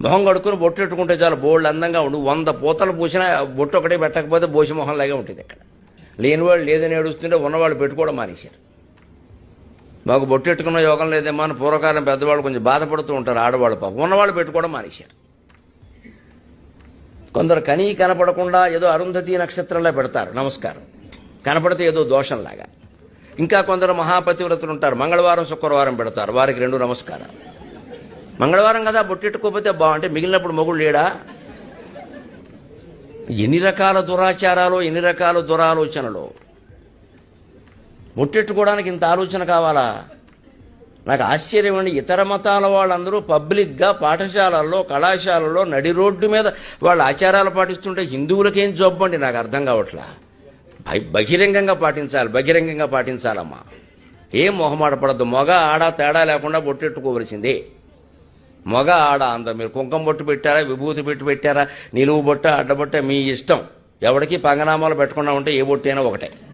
మొహం కడుక్కుని బొట్టు పెట్టుకుంటే చాలు బోల్డ్ అందంగా ఉండు. 100 పూతలు పూసినా బొట్టు ఒకటే పెట్టకపోతే బోసి మొహంలాగే ఉంటుంది. ఇక్కడ లేనివాళ్ళు లేదని ఏడుస్తుంటే ఉన్నవాళ్ళు పెట్టుకోవడం మానేశారు. మాకు బొట్టు పెట్టుకున్న యోగం లేదేమో అని పూర్వకాలం పెద్దవాళ్ళు కొంచెం బాధపడుతూ ఉంటారు. ఆడవాళ్ళు పాపం ఉన్నవాళ్ళు పెట్టుకోవడం మానేశారు. కొందరు కనీ కనపడకుండా ఏదో అరుంధతి నక్షత్రంలో పెడతారు నమస్కారం, కనపడితే ఏదో దోషంలాగా. ఇంకా కొందరు మహాపతివ్రతులు ఉంటారు, మంగళవారం శుక్రవారం పెడతారు, వారికి 2 నమస్కారాలు. మంగళవారం కదా బొట్టెట్టుకోకపోతే బాగుంటే మిగిలినప్పుడు మొగుడు లేడా? ఎన్ని రకాల దురాచారాలు, ఎన్ని రకాల దురాలోచనలు. బొట్టెట్టుకోవడానికి ఇంత ఆలోచన కావాలా? నాకు ఆశ్చర్యం అండి. ఇతర మతాల వాళ్ళందరూ పబ్లిక్గా పాఠశాలల్లో కళాశాలల్లో నడి రోడ్డు మీద వాళ్ళ ఆచారాలు పాటిస్తుంటే హిందువులకేం జబ్బు అండి? నాకు అర్థం కావట్లా. బహిరంగంగా పాటించాలమ్మా. ఏం మొహమాట పడద్దు. మగ ఆడ తేడా లేకుండా బొట్టెట్టుకోవలసిందే. మగ ఆడ అందరూ మీరు కుంకుమ బొట్టు పెట్టారా, విభూతి పెట్టారా, నిలువు బొట్ట అడ్డబొట్ట మీ ఇష్టం. ఎవరికి పంగనామాలు పెట్టకుండా ఉంటే ఏ బొట్టు అయినా ఒకటే.